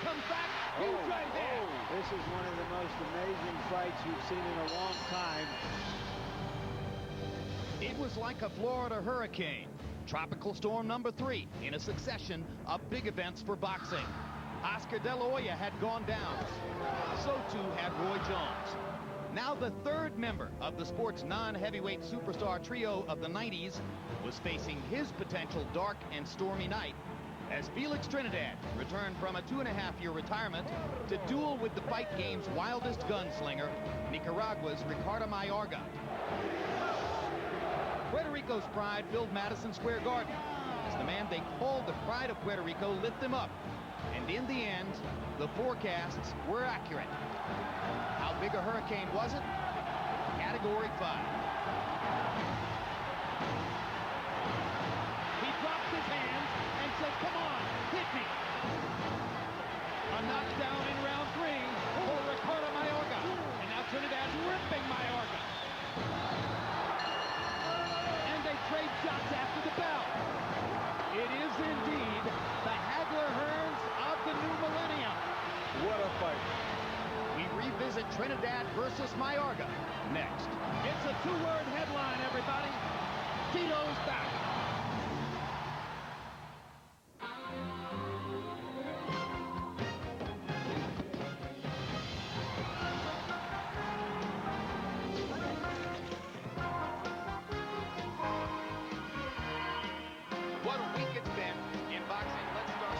comes back. Huge right hand. This is one of the most amazing fights we've seen in a long time. It was like a Florida hurricane. Tropical storm number 3 in a succession of big events for boxing. Oscar De La Hoya had gone down. So too had Roy Jones. Now the third member of the sport's non-heavyweight superstar trio of the 90s was facing his potential dark and stormy night as Felix Trinidad returned from a 2.5-year retirement to duel with the fight game's wildest gunslinger, Nicaragua's Ricardo Mayorga. Puerto Rico's pride filled Madison Square Garden as the man they called the pride of Puerto Rico lit them up. And in the end, the forecasts were accurate. How big a hurricane was it? Category 5. He drops his hands and says, come on, hit me. A knockdown in round 3 for Ricardo Mayorga. And now Trinidad's ripping Mayorga. And they trade shots after the bell. It is indeed the Hagler-Hearns of the new millennium. What a fight. We revisit Trinidad versus Mayorga next. It's a 2-word headline, everybody. Tito's back. What a week it's been in boxing. Let's start.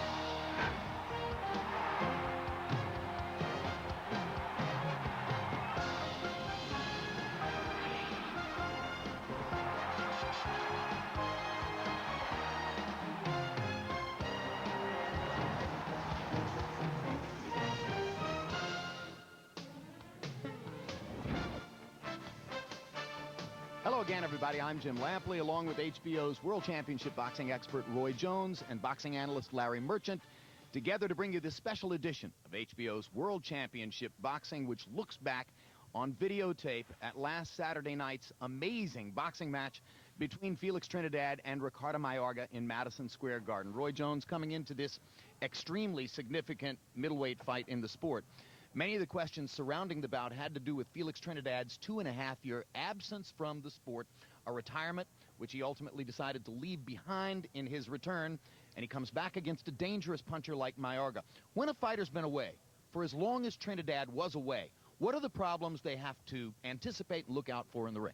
Hello again, everybody. I'm Jim Lampley, along with HBO's World Championship boxing expert Roy Jones and boxing analyst Larry Merchant, together to bring you this special edition of HBO's World Championship Boxing, which looks back on videotape at last Saturday night's amazing boxing match between Felix Trinidad and Ricardo Mayorga in Madison Square Garden. Roy Jones coming into this extremely significant middleweight fight in the sport. Many of the questions surrounding the bout had to do with Felix Trinidad's 2.5-year absence from the sport, a retirement which he ultimately decided to leave behind in his return, and he comes back against a dangerous puncher like Mayorga. When a fighter's been away, for as long as Trinidad was away, what are the problems they have to anticipate and look out for in the ring?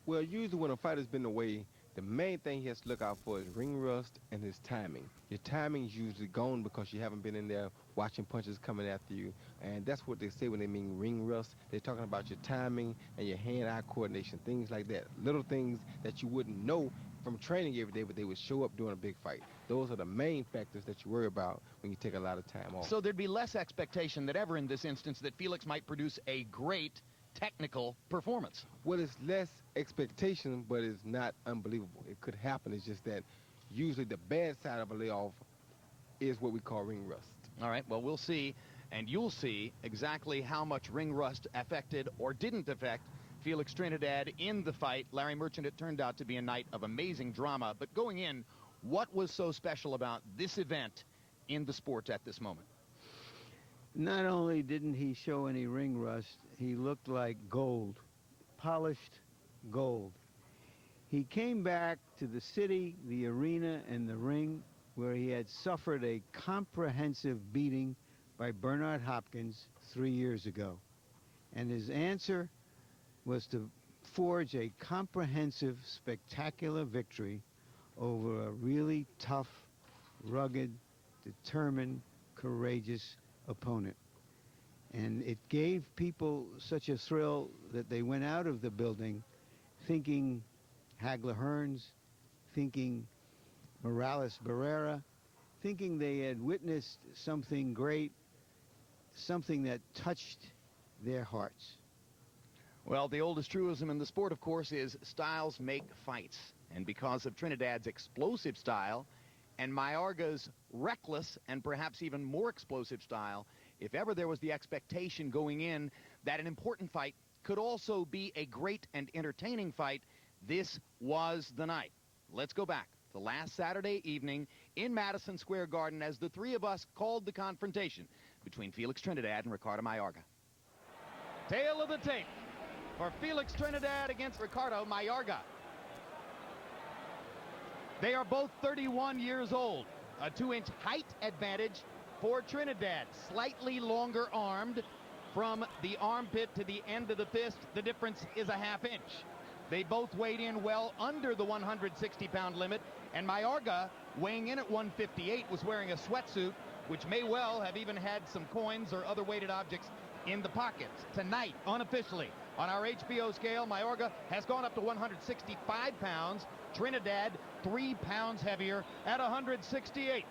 Well, usually when a fighter's been away, the main thing he has to look out for is ring rust and his timing. Your timing is usually gone because you haven't been in there watching punches coming after you. And that's what they say when they mean ring rust. They're talking about your timing and your hand-eye coordination, things like that. Little things that you wouldn't know from training every day, but they would show up during a big fight. Those are the main factors that you worry about when you take a lot of time off. So there'd be less expectation than ever in this instance that Felix might produce a great technical performance. Well, it's less expectation, but it's not unbelievable. It could happen. It's just that usually the bad side of a layoff is what we call ring rust. All right, well, we'll see, and you'll see exactly how much ring rust affected or didn't affect Felix Trinidad in the fight. Larry Merchant, it turned out to be a night of amazing drama. But going in, what was so special about this event in the sport at this moment? Not only didn't he show any ring rust, he looked like gold, polished gold. He came back to the city, the arena, and the ring where he had suffered a comprehensive beating by Bernard Hopkins 3 years ago. And his answer was to forge a comprehensive, spectacular victory over a really tough, rugged, determined, courageous opponent. And it gave people such a thrill that they went out of the building thinking Hagler-Hearns, thinking Morales-Barrera, thinking they had witnessed something great, something that touched their hearts. Well, the oldest truism in the sport, of course, is styles make fights. And because of Trinidad's explosive style and Mayorga's reckless and perhaps even more explosive style, if ever there was the expectation going in that an important fight could also be a great and entertaining fight, this was the night. Let's go back the last Saturday evening in Madison Square Garden as the three of us called the confrontation between Felix Trinidad and Ricardo Mayorga. Tail of the tape for Felix Trinidad against Ricardo Mayorga. They are both 31 years old. A 2-inch height advantage for Trinidad. Slightly longer armed from the armpit to the end of the fist. The difference is a ½ inch. They both weighed in well under the 160-pound limit, and Mayorga, weighing in at 158, was wearing a sweatsuit, which may well have even had some coins or other weighted objects in the pockets. Tonight, unofficially, on our HBO scale, Mayorga has gone up to 165 pounds. Trinidad, 3 pounds heavier at 168.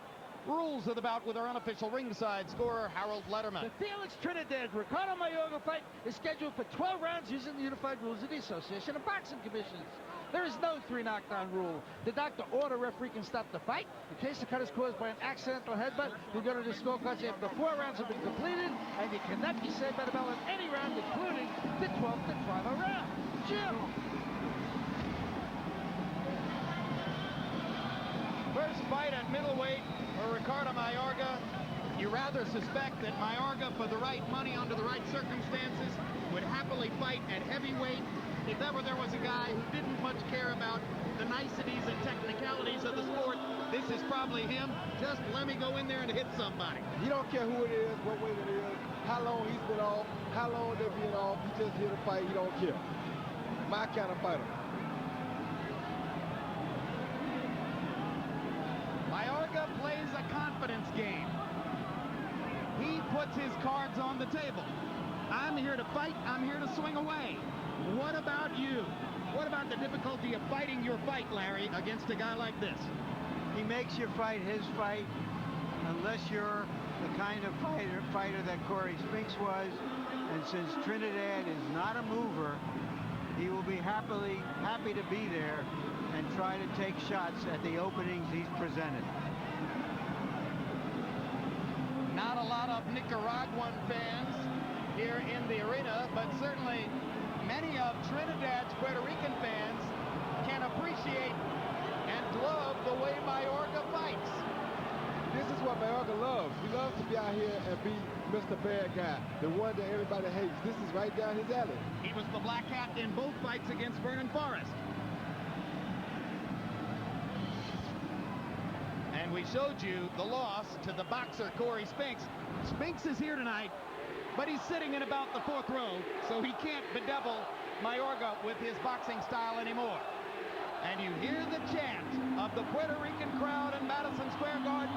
Rules of the bout with our unofficial ringside scorer, Harold Letterman. The Felix Trinidad Ricardo Mayorga fight is scheduled for 12 rounds using the unified rules of the Association of Boxing Commissions. There is no 3 knockdown rule. The doctor or the referee can stop the fight. In case the cut is caused by an accidental headbutt, you go to the scorecards after 4 rounds have been completed, and you cannot be saved by the bell in any round, including the 12th and final round. Jim. First fight at middleweight for Ricardo Mayorga. You rather suspect that Mayorga, for the right money under the right circumstances, would happily fight at heavyweight. If ever there was a guy who didn't much care about the niceties and technicalities of the sport, this is probably him. Just let me go in there and hit somebody. He don't care who it is, what weight it is, how long he's been off, how long they've been off. He's just here to fight. He don't care. My kind of fighter. Mayorga plays a confidence game. He puts his cards on the table. I'm here to fight. I'm here to swing away. What about you? What about the difficulty of fighting your fight, Larry, against a guy like this? He makes your fight his fight, unless you're the kind of fighter that Corey Spinks was. And since Trinidad is not a mover, he will be happy to be there and try to take shots at the openings he's presented. Not a lot of Nicaraguan fans here in the arena, but certainly many of Trinidad's Puerto Rican fans can appreciate and love the way Mayorga fights. This is what Mayorga loves. He loves to be out here and be Mr. Bad Guy, the one that everybody hates. This is right down his alley. He was the black hat in both fights against Vernon Forrest. And we showed you the loss to the boxer Corey Spinks. Spinks is here tonight, but he's sitting in about the 4th row, so he can't bedevil Mayorga with his boxing style anymore. And you hear the chant of the Puerto Rican crowd in Madison Square Garden.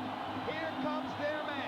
Here comes their man.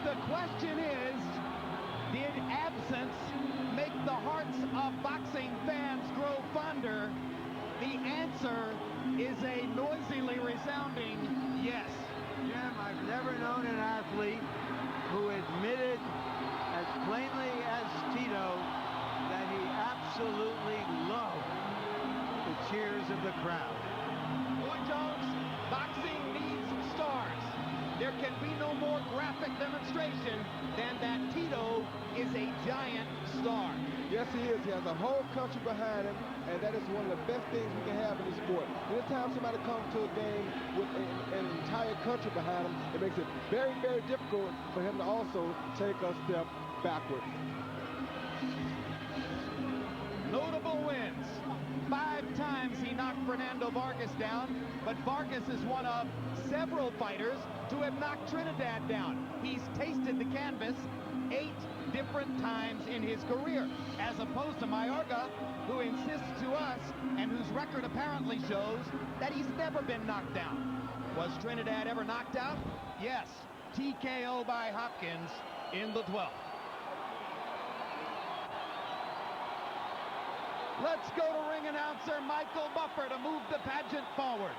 The question is, did absence make the hearts of boxing fans grow fonder? The answer is a noisily resounding yes. Jim, I've never known an athlete who admitted as plainly as Tito that he absolutely loved the cheers of the crowd. Roy Jones, boxing needs stars. There can be no more graphic demonstration than that Tito is a giant star. Yes, he is. He has a whole country behind him, and that is one of the best things we can have in the sport. Anytime somebody comes to a game with an entire country behind him, it makes it very, very difficult for him to also take a step backward. Notable wins. 5 times he knocked Fernando Vargas down, but Vargas is one of several fighters to have knocked Trinidad down. He's tasted the canvas 8 different times in his career, as opposed to Mayorga, who insists to us and whose record apparently shows that he's never been knocked down. Was Trinidad ever knocked out? Yes. TKO by Hopkins in the 12th. Let's go to ring announcer Michael Buffer to move the pageant forward.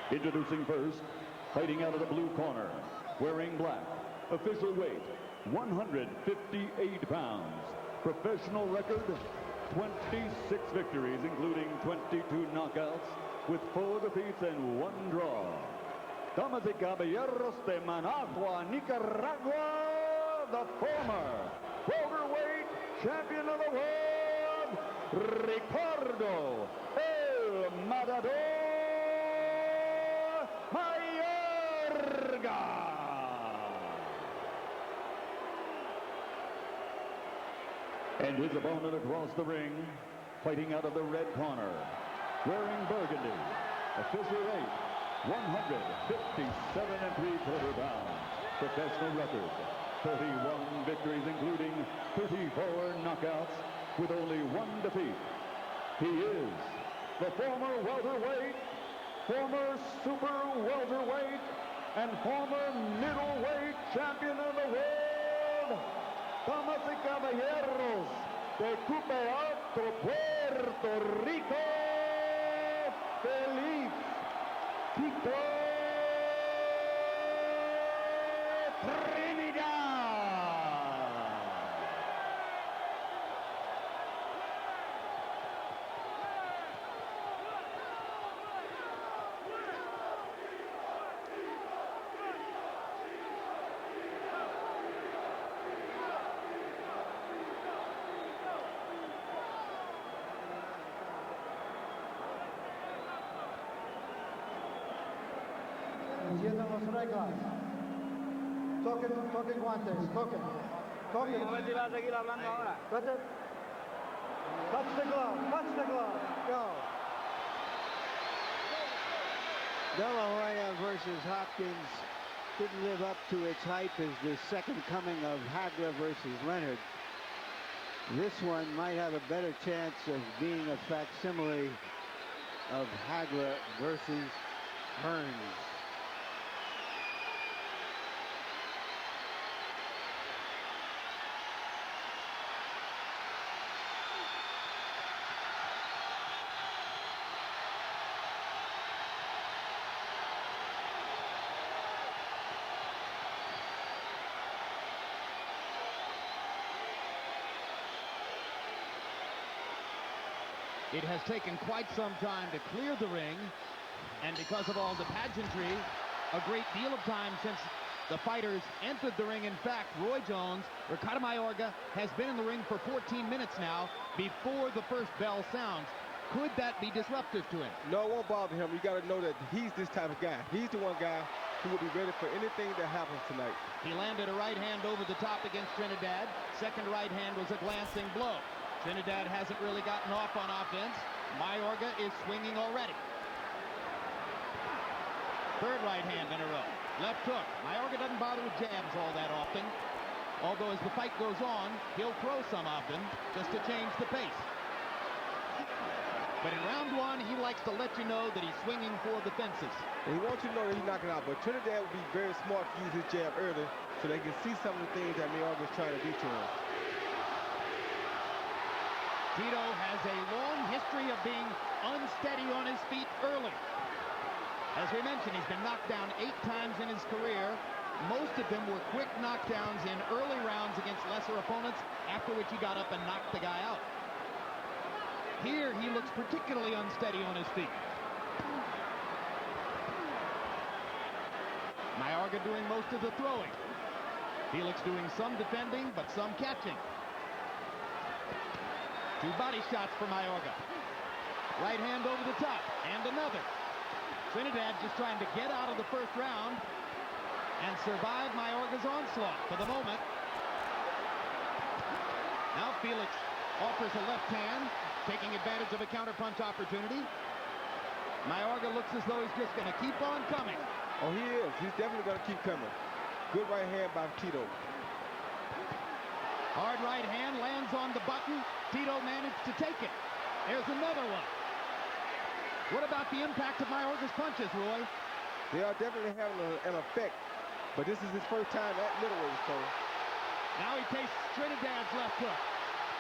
Introducing first, fighting out of the blue corner, wearing black, official weight 158 pounds, professional record 26 victories, including 22 knockouts, with 4 defeats and 1 draw. Damas y caballeros de Managua, Nicaragua, the former welterweight champion of the world, Ricardo El Matador Mayorga. And his opponent across the ring, fighting out of the red corner, wearing burgundy, official weight 157 3/4 pounds, professional record 31 victories, including 34 knockouts, with only 1 defeat. He is the former welterweight, former super welterweight, and former middleweight champion of the world, damas y caballeros, de Cupe Alto, Puerto Rico, Felix Trinidad. Enciendan los reglas. Toquen guantes, toquen. Si va a seguir hablando ahora. Touch it. Touch the glove, go. De La Hoya versus Hopkins didn't live up to its hype as the second coming of Hagler versus Leonard. This one might have a better chance of being a facsimile of Hagler versus Hearns. It has taken quite some time to clear the ring, and because of all the pageantry, a great deal of time since the fighters entered the ring. In fact, Roy Jones, Ricardo Mayorga, has been in the ring for 14 minutes now before the first bell sounds. Could that be disruptive to him? No, it won't bother him. You got to know that he's this type of guy. He's the one guy who will be ready for anything that happens tonight. He landed a right hand over the top against Trinidad. Second right hand was a glancing blow. Trinidad hasn't really gotten off on offense. Mayorga is swinging already. Third right hand in a row. Left hook. Mayorga doesn't bother with jabs all that often. Although as the fight goes on, he'll throw some often just to change the pace. But in round 1, he likes to let you know that he's swinging for the fences. And he wants you to know that he's knocking out. But Trinidad would be very smart to use his jab early so they can see some of the things that Mayorga is trying to do to him. Tito has a long history of being unsteady on his feet early. As we mentioned, he's been knocked down 8 times in his career. Most of them were quick knockdowns in early rounds against lesser opponents, after which he got up and knocked the guy out. Here, he looks particularly unsteady on his feet. Mayorga doing most of the throwing. Felix doing some defending, but some catching. 2 body shots for Mayorga. Right hand over the top, and another. Trinidad just trying to get out of the first round and survive Mayorga's onslaught for the moment. Now Felix offers a left hand, taking advantage of a counterpunch opportunity. Mayorga looks as though he's just going to keep on coming. Oh, he is. He's definitely going to keep coming. Good right hand by Tito. Hard right hand lands on the the button. Tito managed to take it. There's another one. What about the impact of Mayorga's punches, Roy? They are definitely having an effect, but this is his first time at middleweight, so. Now he tastes Trinidad's left hook.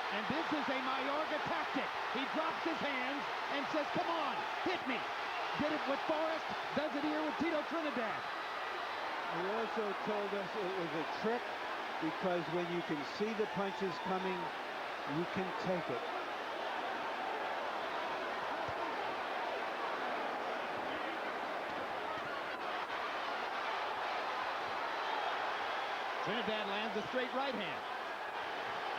And this is a Mayorga tactic. He drops his hands and says, come on, hit me. Did it with Forrest, does it here with Tito Trinidad. He also told us it was a trick because when you can see the punches coming, you can take it. Trinidad lands a straight right hand.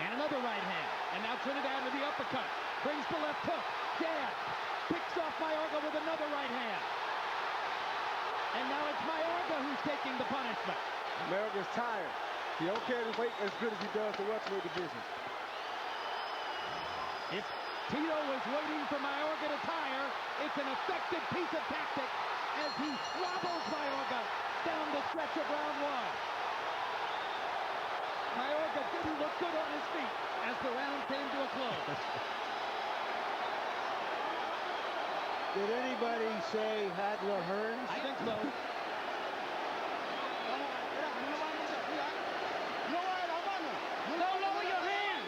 And another right hand. And now Trinidad with the uppercut. Brings the left hook. Jab. Picks off Mayorga with another right hand. And now it's Mayorga who's taking the punishment. Mayorga's tired. He don't carry his weight as good as he does the welterweight division. If Tito was waiting for Mayorga to tire, it's an effective piece of tactic as he wobbles Mayorga down the stretch of round one. Mayorga didn't look good on his feet as the round came to a close. Did anybody say Hadler Hearns? I think so. Don't lower your hands.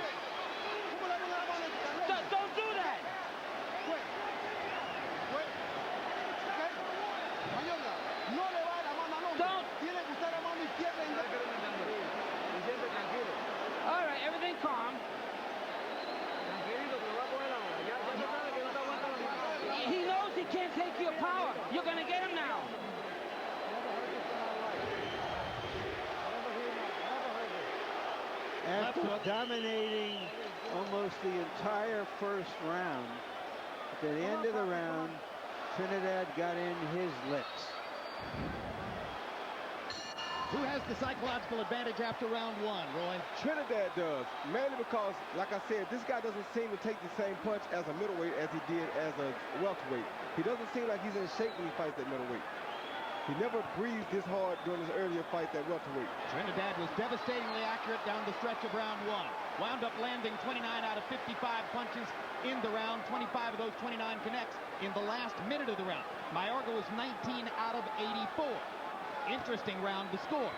Don't do that. Don't. All right, everything calm. He knows he can't take your power. You're going to get him now. After dominating almost the entire first round, at the end of the round, Trinidad got in his licks. Who has the psychological advantage after round one, Roy? Trinidad does, mainly because, like I said, this guy doesn't seem to take the same punch as a middleweight as he did as a welterweight. He doesn't seem like he's in shape when he fights at middleweight. He never breathed this hard during his earlier fights at welterweight. Trinidad was devastatingly accurate down the stretch of round one. Wound up landing 29 out of 55 punches in the round. 25 of those 29 connects in the last minute of the round. Mayorga was 19 out of 84. Interesting round to score.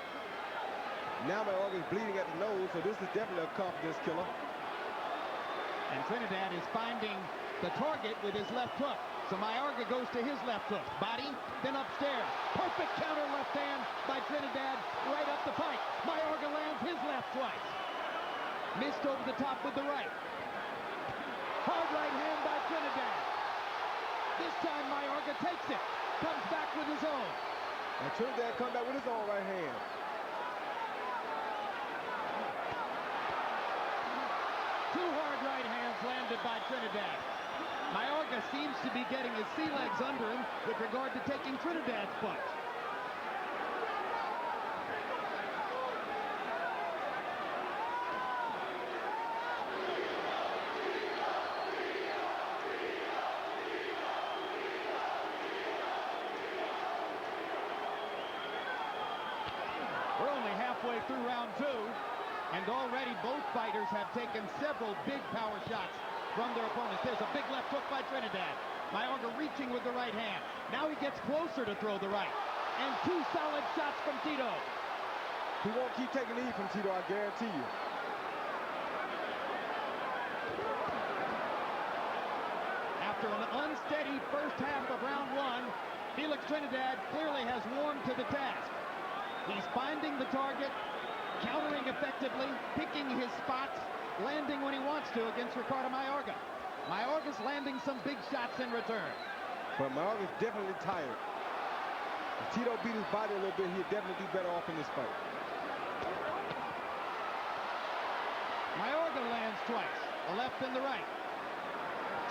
Now Mayorga's bleeding at the nose, so this is definitely a confidence killer. And Trinidad is finding the target with his left hook. So Mayorga goes to his left hook. Body, then upstairs. Perfect counter left hand by Trinidad right up the pipe. Mayorga lands his left twice. Missed over the top with the right. Hard right hand by Trinidad. This time Mayorga takes it. Comes back with his own. And Trinidad come back with his own right hand. Two hard right hands landed by Trinidad. Mayorga seems to be getting his sea legs under him with regard to taking Trinidad's punch. We're only halfway through round two, and already both fighters have taken several big power shots from their opponents. There's a big left hook by Trinidad. Mayorga reaching with the right hand. Now he gets closer to throw the right. And two solid shots from Tito. He won't keep taking lead from Tito, I guarantee you. After an unsteady first half of round one, Felix Trinidad clearly has warmed to the task. He's finding the target, countering effectively, picking his spots, landing when he wants to against Ricardo Mayorga. Mayorga's landing some big shots in return. But Mayorga's definitely tired. If Tito beat his body a little bit, he'd definitely be better off in this fight. Mayorga lands twice, the left and the right.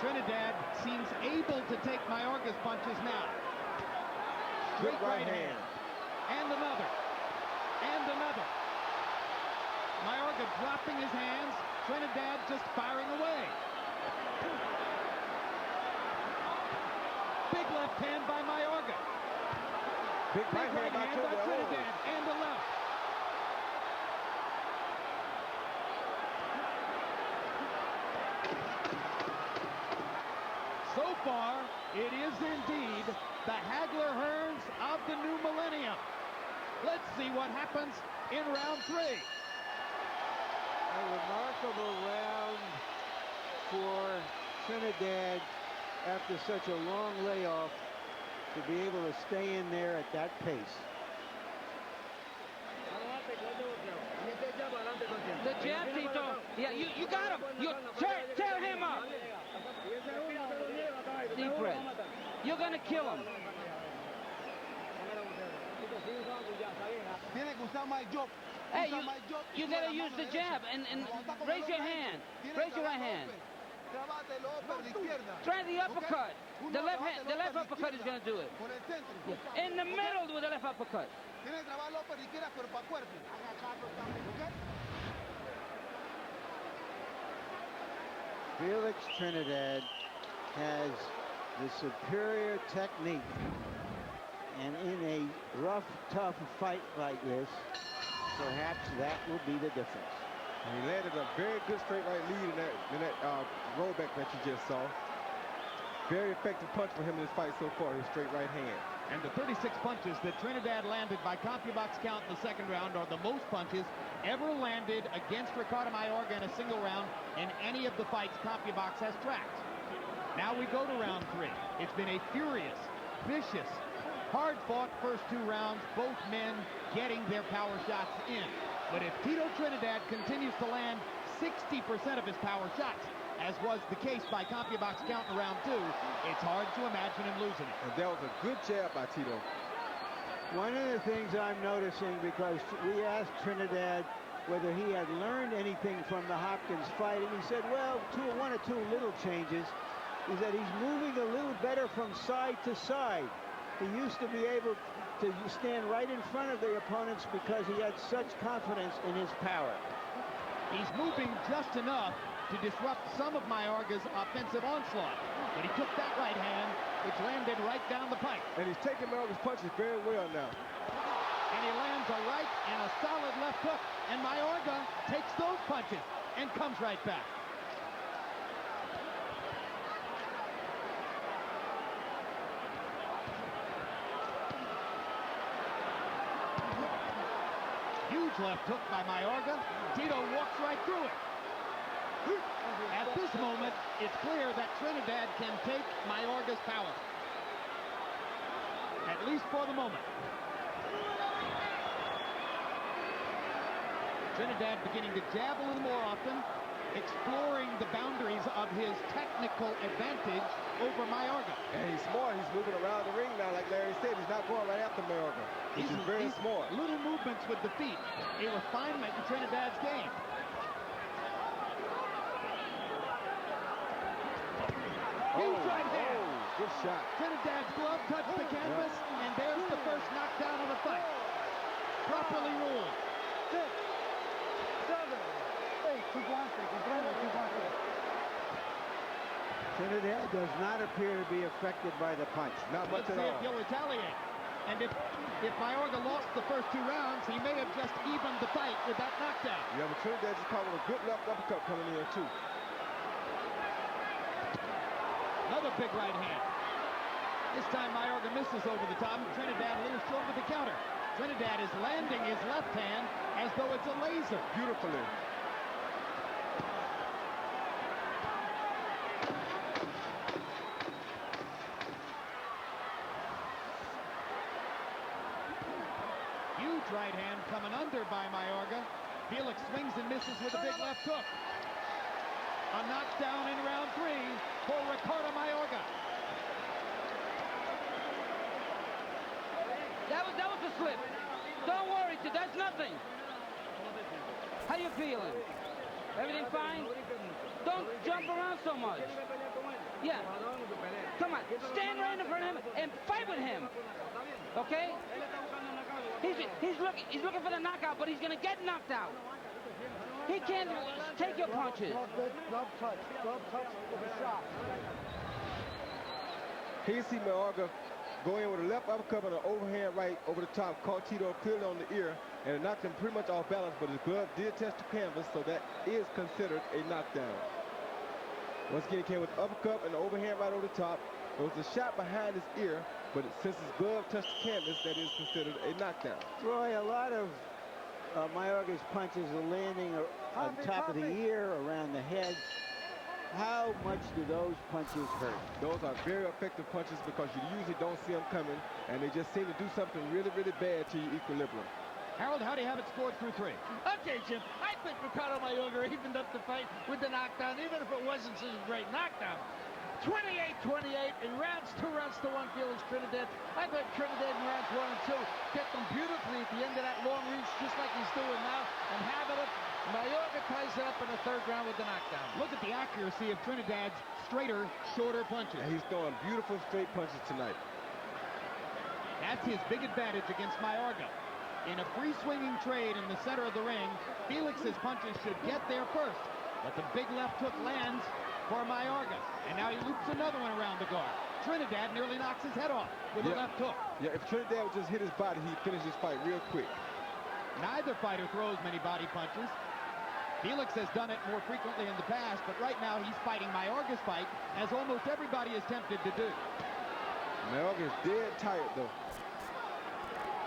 Trinidad seems able to take Mayorga's punches now. Good right hand. And another. And another. Mayorga dropping his hands. Trinidad just firing away. Big left hand by Mayorga. Big Big right hand by Trinidad. And the left. are. It is indeed the Hagler-Hearns of the new millennium. Let's see what happens in round 3. A remarkable round for Trinidad after such a long layoff to be able to stay in there at that pace. The jab, Tito. Yeah, you got him. You tear him up. Deep breath. You're going to kill him. Hey, you got to use the jab and raise your hand. Raise your right hand. Try the uppercut. The left uppercut is going to do it. Yeah. In the middle with the left uppercut. Felix Trinidad has the superior technique, and in a rough, tough fight like this, perhaps that will be the difference. And he landed a very good straight right lead in that rollback that you just saw. Very effective punch for him in this fight so far, his straight right hand. And the 36 punches that Trinidad landed by CompuBox count in the second round are the most punches ever landed against Ricardo Mayorga in a single round in any of the fights CompuBox has tracked. Now we go to round 3. It's been a furious, vicious, hard-fought first 2 rounds, both men getting their power shots in. But if Tito Trinidad continues to land 60% of his power shots, as was the case by CompuBox count in round 2, it's hard to imagine him losing it. And that was a good jab by Tito. One of the things I'm noticing, because we asked Trinidad whether he had learned anything from the Hopkins fight, and he said, well, one or two little changes, is that he's moving a little better from side to side. He used to be able to stand right in front of the opponents because he had such confidence in his power. He's moving just enough to disrupt some of Mayorga's offensive onslaught. But he took that right hand, which landed right down the pipe. And he's taking Mayorga's punches very well now. And he lands a right and a solid left hook. And Mayorga takes those punches and comes right back. Huge left hook by Mayorga. Tito walks right through it. At this moment, it's clear that Trinidad can take Mayorga's power. At least for the moment. Trinidad beginning to jab a little more often, exploring the boundaries of his technical advantage over Mayorga. And he's smart. He's moving around the ring now, like Larry said. He's not going right after Mayorga. He's very smart. Little movements with the feet. A refinement in Trinidad's game. Huge right hand. Good shot. Trinidad's glove touched the canvas, and there's the first knockdown of the fight. Properly ruled. 6, 7, 8, keep watching. Trinidad does not appear to be affected by the punch. Not much Let's at see all. if he'll retaliate. And if Mayorga lost the first 2 rounds, he may have just evened the fight with that knockdown. Yeah, but Trinidad just caught with a good left uppercut coming in, too. Another big right hand. This time Mayorga misses over the top. Trinidad a little short with the counter. Trinidad is landing his left hand as though it's a laser. Beautifully. Huge right hand coming under by Mayorga. Felix swings and misses with a big left hook. A knockdown in round 3 for Ricardo Mayorga. That was a slip. Don't worry, that's nothing. How you feeling? Everything fine? Don't jump around so much. Yeah. Come on, stand right in front of him and fight with him. Okay? He's looking for the knockout, but he's gonna get knocked out. He can't take your punches. Glove touch with a shot. Here you see Mayorga go in with a left uppercut and an overhand right over the top, caught Tito clearly on the ear, and it knocked him pretty much off balance, but his glove did touch the canvas, so that is considered a knockdown. Once again, he came with the uppercut and the overhand right over the top, It was a shot behind his ear, but since his glove touched the canvas, that is considered a knockdown. Roy, a lot of Mayorga's punches are landing on top of the ear, around the head. How much do those punches hurt? Those are very effective punches because you usually don't see them coming, and they just seem to do something really, really bad to your equilibrium. Harold, how do you have it scored through 3? Okay, Jim, I think Ricardo Mayorga evened up the fight with the knockdown, even if it wasn't such a great knockdown. 28-28 in rounds 2 rounds to 1, Felix Trinidad. I thought Trinidad in rounds 1 and 2 kept them beautifully at the end of that long reach, just like he's doing now, and having it. Mayorga ties it up in the 3rd round with the knockdown. Look at the accuracy of Trinidad's straighter, shorter punches. And he's throwing beautiful straight punches tonight. That's his big advantage against Mayorga. In a free-swinging trade in the center of the ring, Felix's punches should get there first. But the big left hook lands for Mayorga. And now he loops another one around the guard. Trinidad nearly knocks his head off with a left hook. Yeah, if Trinidad would just hit his body, he'd finish this fight real quick. Neither fighter throws many body punches. Felix has done it more frequently in the past, but right now he's fighting Mayorga's fight, as almost everybody is tempted to do. Mayorga is dead tired, though.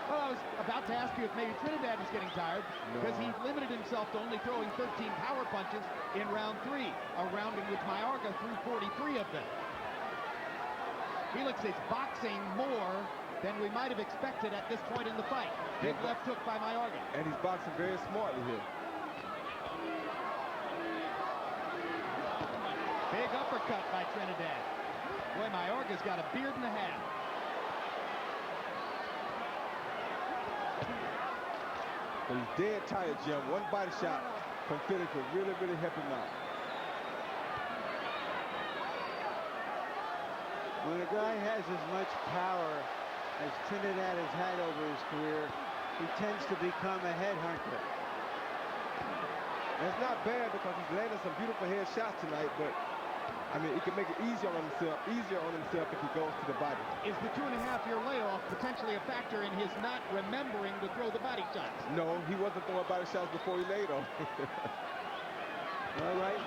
Well, I was about to ask you if maybe Trinidad is getting tired, because he limited himself to only throwing 13 power punches in round 3, a round in which Mayorga threw 43 of them. Felix is boxing more than we might have expected at this point in the fight. Big left hook by Mayorga. And he's boxing very smartly here. Big uppercut by Trinidad. Boy, Mayorga's got a beard and a half. But he's dead tired, Jim. One body shot from Felix would really, really help him out. When a guy has as much power as Trinidad has had over his career, he tends to become a headhunter. And it's not bad because he's landing some beautiful head shots tonight, but I mean, he can make it easier on himself if he goes to the body. Is the 2.5-year layoff potentially a factor in his not remembering to throw the body shots? No, he wasn't throwing body shots before he laid off. All right.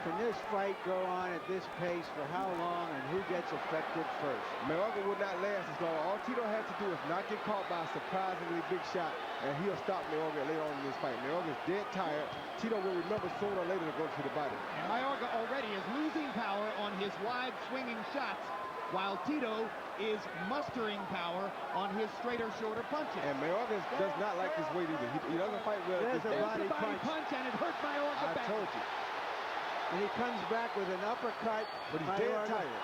Can this fight go on at this pace for how long, and who gets affected first? Mayorga would not last as long. All Tito has to do is not get caught by a surprisingly big shot, and he'll stop Mayorga later on in this fight. Mayorga's dead tired. Tito will remember sooner or later to go to the body. And Mayorga already is losing power on his wide swinging shots, while Tito is mustering power on his straighter, shorter punches. And Mayorga does not like his weight either. He doesn't fight well. There's a body punch, and it hurt Mayorga back. I told you. And he comes back with an uppercut. But he's dead tired.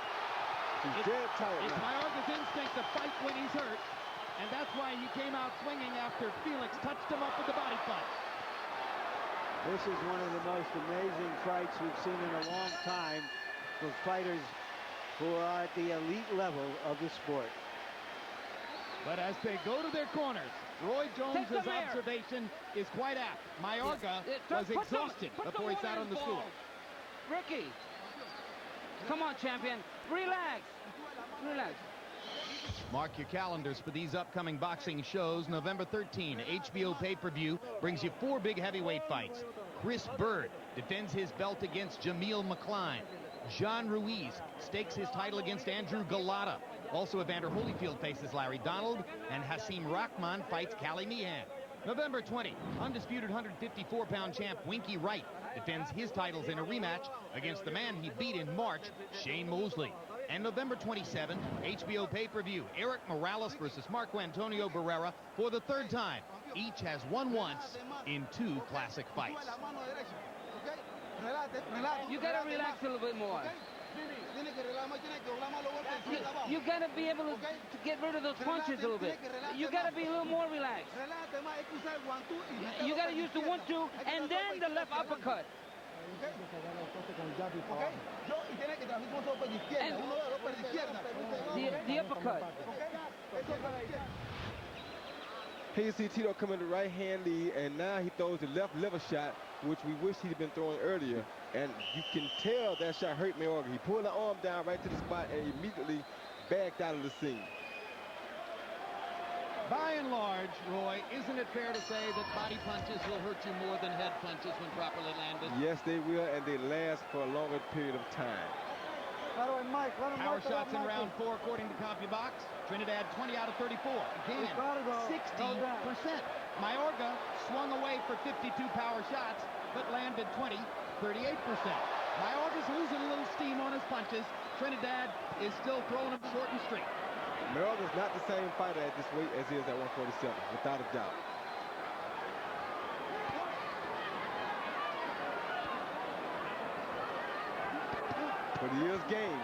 He's dead tired It's now. Mayorga's instinct to fight when he's hurt, and that's why he came out swinging after Felix touched him up with the body punch. This is one of the most amazing fights we've seen in a long time for fighters who are at the elite level of the sport. But as they go to their corners, Roy Jones's observation is quite apt. Mayorga was exhausted before he sat on the stool. Ricky, come on, champion. Relax. Relax. Mark your calendars for these upcoming boxing shows. November 13, HBO pay-per-view brings you 4 big heavyweight fights. Chris Bird defends his belt against Jameel McCline. John Ruiz stakes his title against Andrew Galata. Also, Evander Holyfield faces Larry Donald, and Hasim Rahman fights Cali Meehan. November 20, undisputed 154-pound champ Winky Wright defends his titles in a rematch against the man he beat in March, Shane Mosley. And November 27, HBO pay-per-view, Eric Morales versus Marco Antonio Barrera for the 3rd time. Each has won once in 2 classic fights. You gotta relax a little bit more. You gotta be able to get rid of those punches a little bit. You gotta be a little more relaxed. You gotta use the 1-2 and then the left uppercut. And the uppercut. Here you see Tito come in the right-hand lead, and now he throws the left liver shot, which we wish he'd been throwing earlier. And you can tell that shot hurt Mayorga. He pulled the arm down right to the spot and immediately backed out of the scene. By and large, Roy, isn't it fair to say that body punches will hurt you more than head punches when properly landed? Yes, they will, and they last for a longer period of time. By the way, Mike, let him Power work it shots up, in Mikey. round 4 according to CompuBox. Trinidad 20 out of 34. Again, Ricardo, go 60%. Mayorga swung away for 52 power shots, but landed 20, 38%. Mayorga's losing a little steam on his punches. Trinidad is still throwing him short and straight. Mayorga's not the same fighter at this weight as he is at 147, without a doubt. But he is game.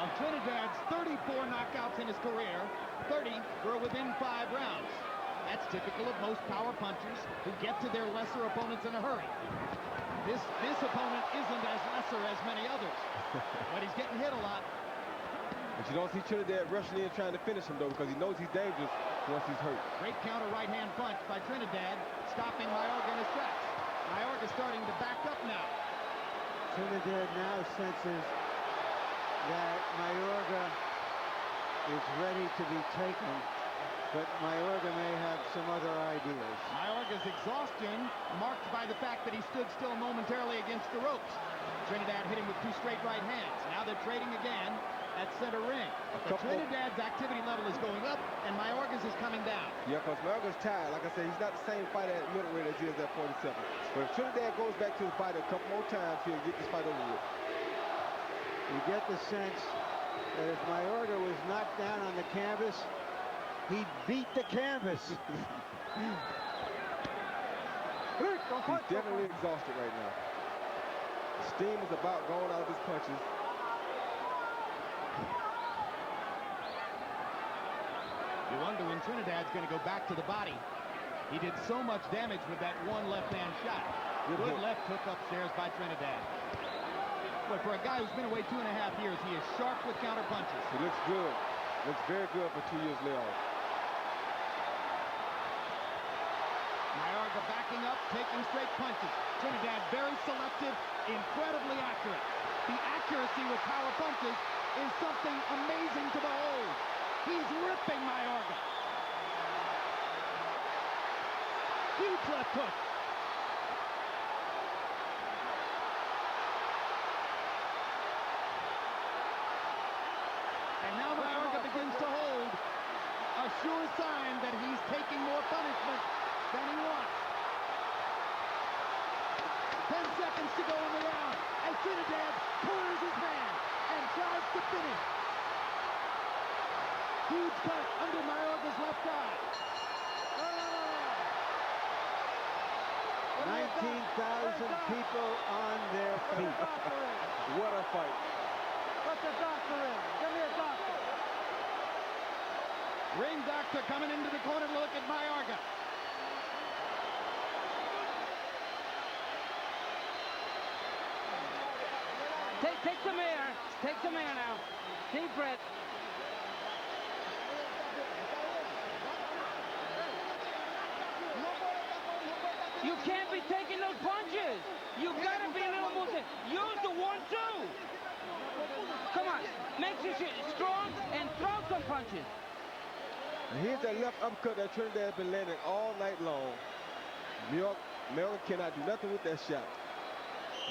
On Trinidad's 34 knockouts in his career, 30 were within 5 rounds. That's typical of most power punchers who get to their lesser opponents in a hurry. This opponent isn't as lesser as many others, but he's getting hit a lot. But you don't see Trinidad rushing in trying to finish him, though, because he knows he's dangerous once he's hurt. Great counter right-hand punch by Trinidad, stopping Mayorga in his tracks. Mayorga starting to back up now. Trinidad now senses that Mayorga is ready to be taken, but Mayorga may have some other ideas. Mayorga's exhaustion marked by the fact that he stood still momentarily against the ropes. Trinidad hit him with 2 straight right hands. Now they're trading again at center ring. But Trinidad's activity level is going up, and Mayorga's is coming down. Yeah, because Mayorga's tired. Like I said, he's not the same fighter at middleweight as he is at 47. But if Trinidad goes back to the fight a couple more times, he'll get this fight over with. You get the sense that if Mayorga was knocked down on the canvas, he'd beat the canvas. He's definitely exhausted right now. The steam is about going out of his punches. You wonder when Trinidad's going to go back to the body. He did so much damage with that one left-hand shot. Good left hook upstairs by Trinidad. But for a guy who's been away 2.5 years, he is sharp with counter punches. He looks good. Looks very good for 2 years layoff. Mayorga backing up, taking straight punches. Trinidad very selective, incredibly accurate. The accuracy with power punches is something amazing to behold. He's ripping Mayorga. Huge left hook. And now Mayorga begins to hold, a sure sign that he's taking more punishment than he wants. 10 seconds to go in the round, and Trinidad corners his man and tries to finish. Huge cut under Mayorga's left eye. 19,000 people on their feet. What a fight. Put the doctor in. Give me a doctor. Ring doctor coming into the corner to look at Mayorga. Take some air. Take some air now. Deep breath. You can't be taking those punches. You've got to be a little more. Use the 1-2. Come on. Make sure you're strong and throw some punches. And here's that left uppercut that Trinidad has been landing all night long. Mayorga cannot do nothing with that shot.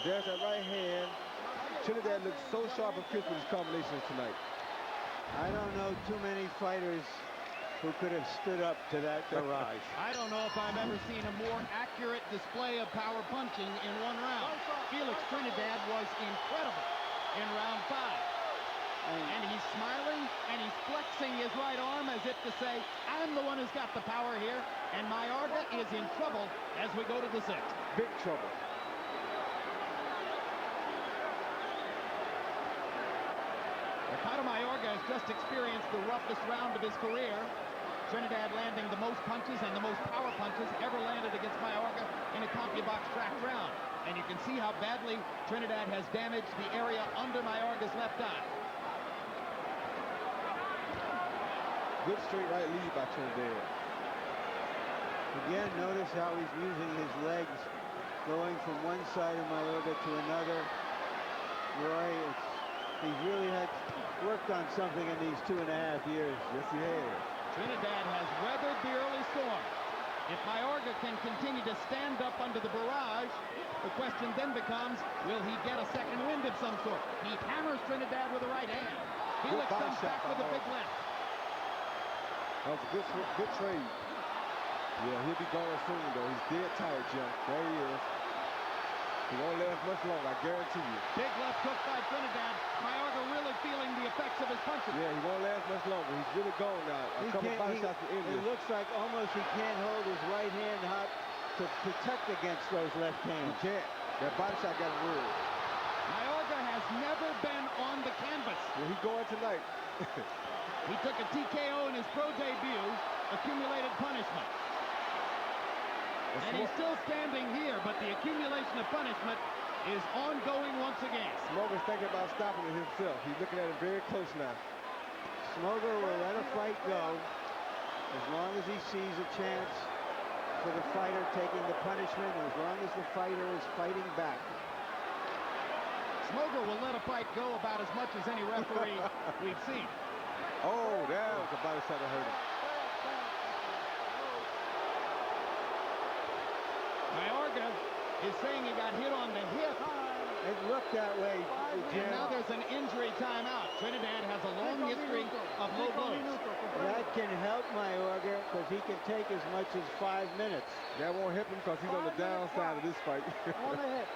There's that right hand. Trinidad looks so sharp and crisp with his combinations tonight. I don't know too many fighters who could have stood up to that barrage. I don't know if I've ever seen a more accurate display of power punching in one round. Felix Trinidad was incredible in round 5. And he's smiling, and he's flexing his right arm as if to say, I'm the one who's got the power here, and Mayorga is in trouble as we go to the 6th. Big trouble. Ricardo Mayorga has just experienced the roughest round of his career. Trinidad landing the most punches and the most power punches ever landed against Mayorga in a CompuBox tracked round. And you can see how badly Trinidad has damaged the area under Mayorga's left eye. Good straight right lead by Trinidad. Again, notice how he's using his legs, going from one side of Mayorga to another. Roy, he's really had worked on something in these 2.5 years. Yes, he has. Trinidad has weathered the early storm. If Mayorga can continue to stand up under the barrage, the question then becomes, will he get a second wind of some sort? He hammers Trinidad with the right hand. Felix comes back with a big left. That was a good trade. Yeah, he'll be gone soon, though. He's dead tired, Jim. There he is. He won't last much longer, I guarantee you. Big left hook by Trinidad. Mayorga really feeling the effects of his punches. Yeah, he won't last much longer. He's really gone now. A couple body shots to end It this. looks like almost he can't hold his right hand hot to protect against those left hands. He can't. That body shot got him ruled. Mayorga has never been on the canvas. Well, he's going tonight. He took a TKO in his pro debut, accumulated punishment. And he's still standing here, but the accumulation of punishment is ongoing once again. Smoger's thinking about stopping it himself. He's looking at it very close now. Smoger will let a fight go as long as he sees a chance for the fighter taking the punishment, and as long as the fighter is fighting back. Smoger will let a fight go about as much as any referee we've seen. Oh, that was a body shot that hurt him. Mayorga is saying he got hit on the hip. It looked that way, Jim. And now there's an injury timeout. Trinidad has a long history of low blows. That can help Mayorga because he can take as much as 5 minutes. That won't help him because he's on the downside of this fight. On the hip.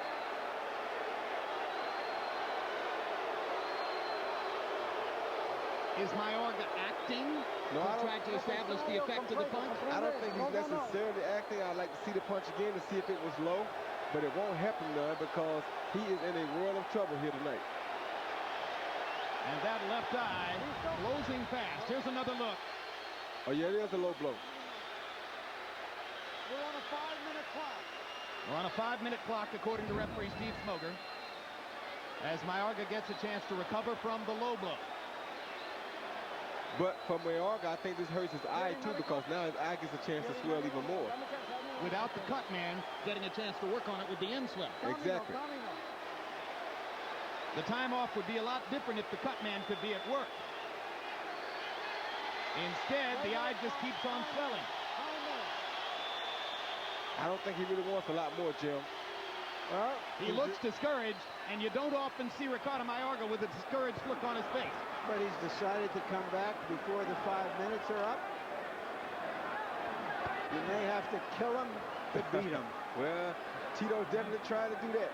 Is Mayorga acting No, I to don't- try to establish the effect of the punch? I don't think he's necessarily acting. I'd like to see the punch again to see if it was low, but it won't help him none because he is in a world of trouble here tonight. And that left eye closing fast. Here's another look. Oh, yeah, it is a low blow. We're on a 5-minute clock. We're on a 5-minute clock, according to referee Steve Smoger, as Mayorga gets a chance to recover from the low blow. But for Mayorga, I think this hurts his eye, too, because now his eye gets a chance to swell even more. Without the cut man getting a chance to work on it with the end swell. Exactly. The time off would be a lot different if the cut man could be at work. Instead, the eye just keeps on swelling. I don't think he really wants a lot more, Jim. Well, He looks discouraged, and you don't often see Ricardo Mayorga with a discouraged look on his face. but he's decided to come back before the 5 minutes are up. You may have to kill him to beat him. Well, Tito's definitely trying to do that.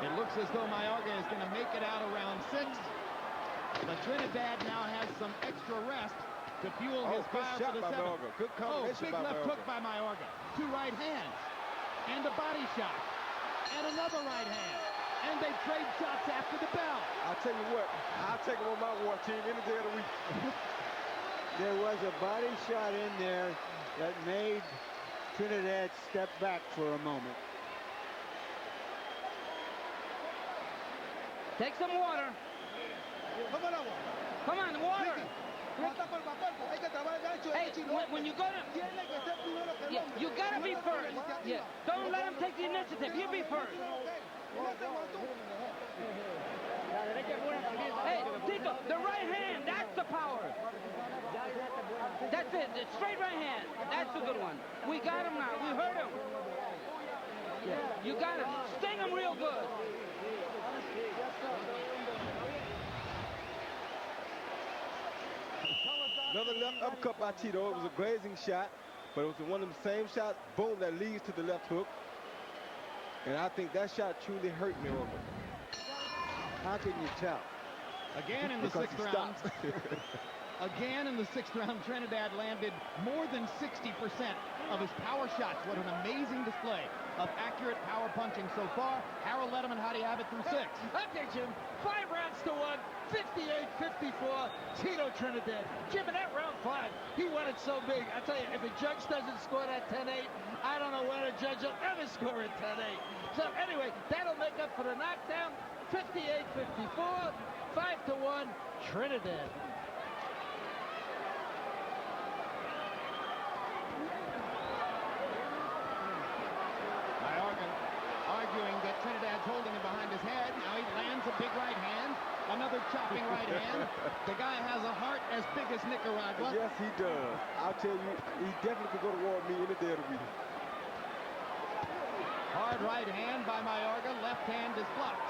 It looks as though Mayorga is going to make it out around 6. But Trinidad now has some extra rest to fuel his good fire shot for the by 7th. Mayorga. Good Oh, combination big by left Mayorga. hook by Mayorga. 2 right hands. And a body shot. And another right hand. And they trade shots after the bell. I'll tell you what, I'll take him on my war team any day of the week. There was a body shot in there that made Trinidad step back for a moment. Take some water. Come on, water. Hey, when you go to... Yeah, you gotta be first. Yeah, don't let him take the initiative. You be first. Hey, Tito, the right hand, that's the power. That's it, the straight right hand. That's the good one. We got him now. We heard him. Yeah, you got him. Sting him real good. Another left uppercut by Tito. It was a grazing shot, but it was one of the same shots, boom, that leads to the left hook. And I think that shot truly hurt Mayorga. How can you tell? Again in the Because 6th he round. stopped. Again in the 6th round, Trinidad landed more than 60% of his power shots. What an amazing display of accurate power punching so far. Harold Letterman, how do you have it through 6? Okay, Jim. 5 rounds to 1. 58-54. Tito Trinidad. Jim, in that round 5, he won it so big. I tell you, if a judge doesn't score that 10-8, I don't know when a judge will ever score a 10-8. So anyway, that'll make up for the knockdown. 58-54. 5-1. Trinidad. Arguing that Trinidad's holding him behind his head. Now he lands a big right hand. Another chop The guy has a heart as big as Nicaragua. Yes, he does. I'll tell you, he definitely could go to war with me any day of the week. Hard right hand by Mayorga. Left hand is blocked.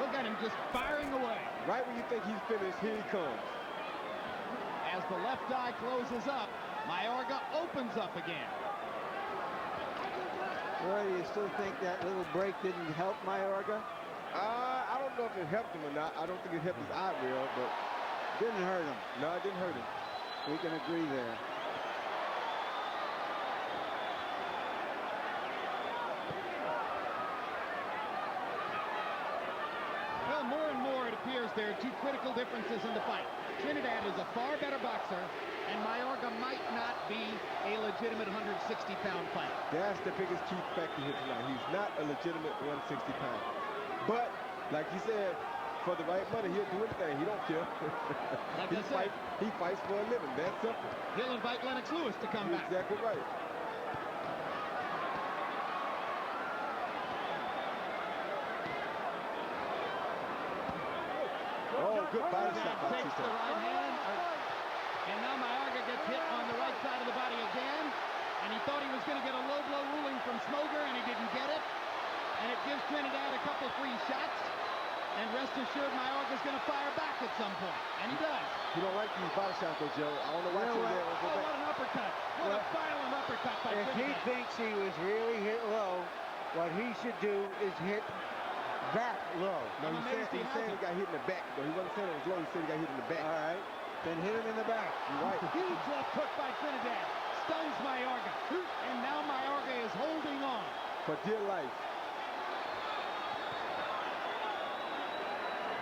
Look at him just firing away. Right when you think he's finished, here he comes. As the left eye closes up, Mayorga opens up again. Well, do you still think that little break didn't help Mayorga? I don't know if it helped him or not. I don't think it helped his eye real, but Didn't hurt him. no, it didn't hurt him. We can agree there. Well, more and more it appears there are two critical differences in the fight. Trinidad is a far better boxer, and Mayorga might not be a legitimate 160-pound fighter. That's the biggest key factor here tonight. He's not a legitimate 160 pound. But, like you said, for the right money, he'll do anything. He don't care. Like I said, he fights for a living. That's simple. he'll invite Lennox Lewis to come You're back. exactly right. Oh, good body shot by Takes the Tito. right hand. And now Mayorga gets hit on the right side of the body again. And he thought he was going to get a low blow ruling from Smoger, and he didn't get it. And it gives Trinidad a couple free shots. And rest assured, Mayorga's going to fire back at some point. And he does. You don't like these body shots, though, Joe. I don't know why You know Trinidad what? won't go Oh, back. what an uppercut. What a violent uppercut by If he Trinidad. thinks he was really hit low, what he should do is hit back low. No, I'm he amazed said he he hasn't. got hit in the back. No, he wasn't saying it was low. He said he got hit in the back. All right, then hit him in the back. You're right. Huge left hook by Trinidad. Stuns Mayorga. And now Mayorga is holding on. For dear life.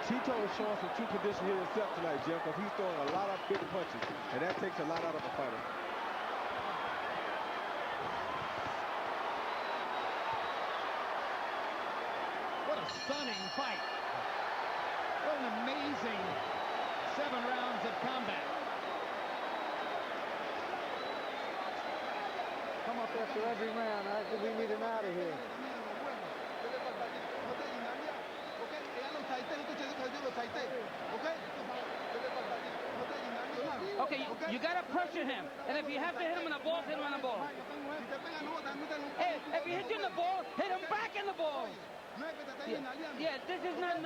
Tito is showing some true condition here himself tonight, Jim, because he's throwing a lot of big punches, and that takes a lot out of a fighter. What a stunning fight. What an amazing 7 rounds of combat. Come up after every round. I think we need him out of here. Okay, you gotta pressure him. And if you have to hit him in the balls, hit him in the balls. Hey, if he hits you in the ball, hit him back in the balls. Yeah, this is not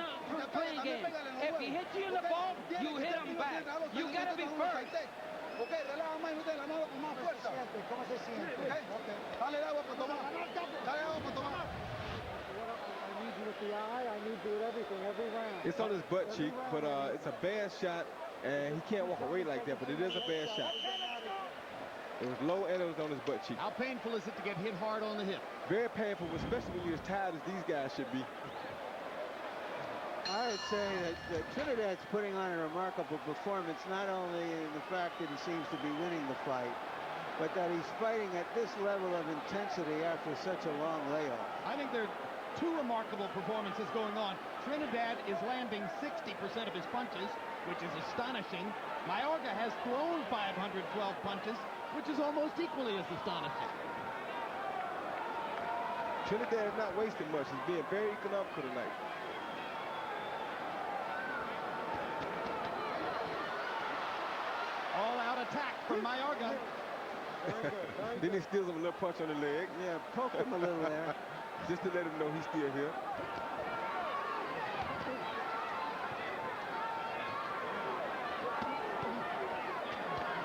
playing game. If he hits you in the ball, you hit him back. You gotta be first. ¿Cómo se siente? Dale agua para tomar. Dale agua para tomar. I need you with the eye. I need you with everything, every round. It's on his butt cheek, but it's a bad shot, and he can't walk away like that, but it is a bad shot. It was low, and it was on his butt cheek. How painful is it to get hit hard on the hip? Very painful, especially when you're as tired as these guys should be. I would say that Trinidad's putting on a remarkable performance, not only in the fact that he seems to be winning the fight, but that he's fighting at this level of intensity after such a long layoff. I think there are two remarkable performances going on. Trinidad is landing 60% of his punches, which is astonishing. Mayorga has thrown 512 punches, which is almost equally as astonishing. Trinidad is not wasting much. He's being very economical tonight. All-out attack from Mayorga. Then he steals him a little punch on the leg. Yeah, poke him a little there. Just to let him know he's still here.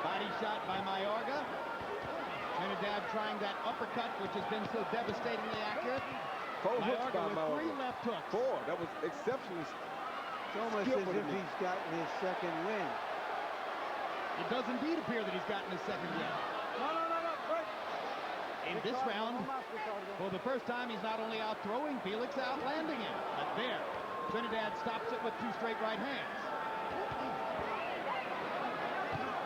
Body shot by Mayorga. Trinidad trying that uppercut, which has been so devastatingly accurate. 4 hooks by Mayorga with 3 Mayorga. left hooks. 4. That was exceptionally. It's almost skillful as to if me. he's gotten his second win. It does indeed appear that he's gotten his second win. In this round, for the first time, he's not only out-throwing Felix, outlanding him. But there, Trinidad stops it with 2 straight right hands.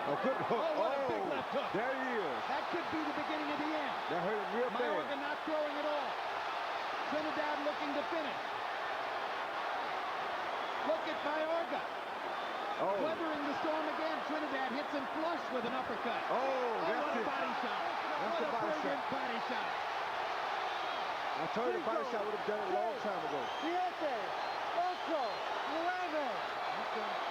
A good hook. Oh, what a big left hook. There he is. That could be the beginning of the end. That hurt him real Mayorga bad. not throwing at all. Trinidad looking to finish. Look at Mayorga. Oh, Weathering the storm again. Trinidad hits him flush with an uppercut. oh, What that's a it. body shot. That's What the a body brilliant shot. body shot. I told you the body shot would have done it a long time ago. Siete, ocho, nueve,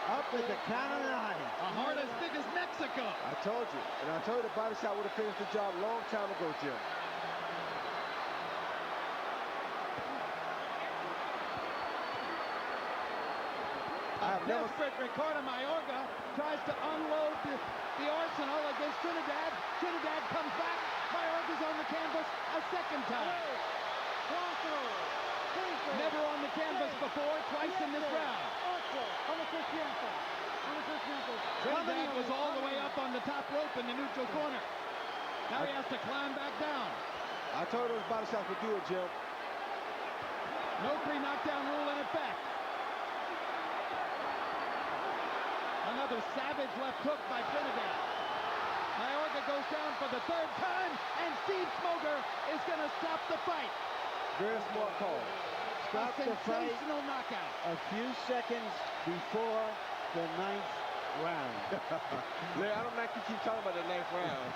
Up at the count of 9. A heart as big as Mexico. I told you. And I told you the body shot would have finished the job a long time ago, Jim. Desperate Ricardo Mayorga tries to unload the arsenal against Trinidad. Trinidad comes back. Mayorga's on the canvas a second time. Never on the canvas before, twice in this round. Trinidad was all the way up on the top rope in the neutral corner. Now he has to climb back down. I told you those body shots would do it, Jim. No pre-knockdown rule in effect. Another savage left hook by Trinidad. Mayorga goes down for the third time, and Steve Smoger is going to stop the fight. Very smart call. Stop the fight Sensational knockout. a few seconds before the 9th round. Larry, I don't like you keep talking about the 9th round.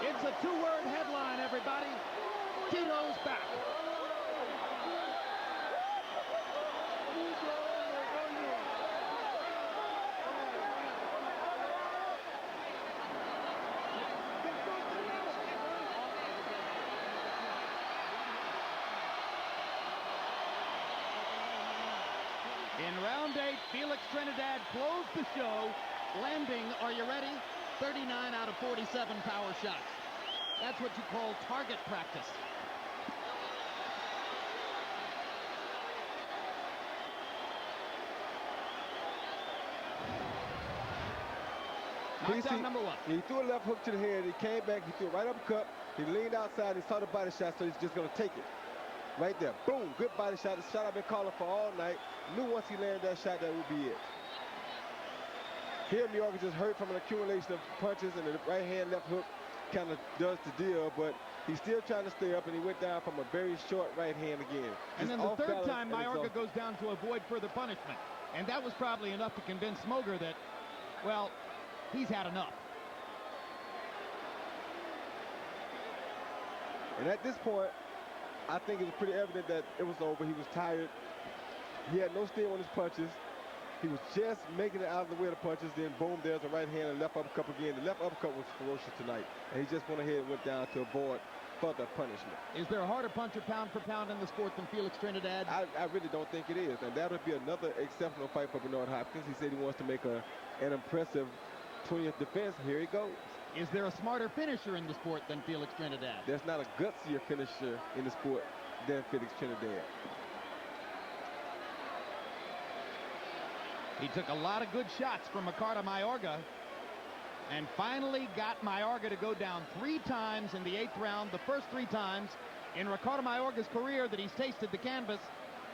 It's a two-word headline, everybody. Tito's back. In round 8, Felix Trinidad closed the show, landing, are you ready? 39 out of 47 power shots. That's what you call target practice. Knockdown number 1. He threw a left hook to the head. He came back. He threw a right uppercut. He leaned outside. He saw the body shot, so he's just going to take it. Right there. Boom. Good body shot. The shot I've been calling for all night. Knew once he landed that shot, that would be it. Here, Mayorga just hurt from an accumulation of punches, and the right hand, left hook kind of does the deal, but he's still trying to stay up, and he went down from a very short right hand again. And then Just the off third balance time, and Mayorga exhausted. goes down to avoid further punishment. And that was probably enough to convince Smoger that, well, he's had enough. And at this point, I think it was pretty evident that it was over. He was tired. He had no steam on his punches. He was just making it out of the way of the punches. Then, boom, there's a right hand and left uppercut again. The left uppercut was ferocious tonight. And he just went ahead and went down to avoid further punishment. Is there a harder puncher pound for pound in the sport than Felix Trinidad? I really don't think it is. And that would be another exceptional fight for Bernard Hopkins. He said he wants to make an impressive 20th defense. Here he goes. Is there a smarter finisher in the sport than Felix Trinidad? There's not a gutsier finisher in the sport than Felix Trinidad. He took a lot of good shots from Ricardo Mayorga and finally got Mayorga to go down 3 times in the 8th round, the first 3 times in Ricardo Mayorga's career that he's tasted the canvas,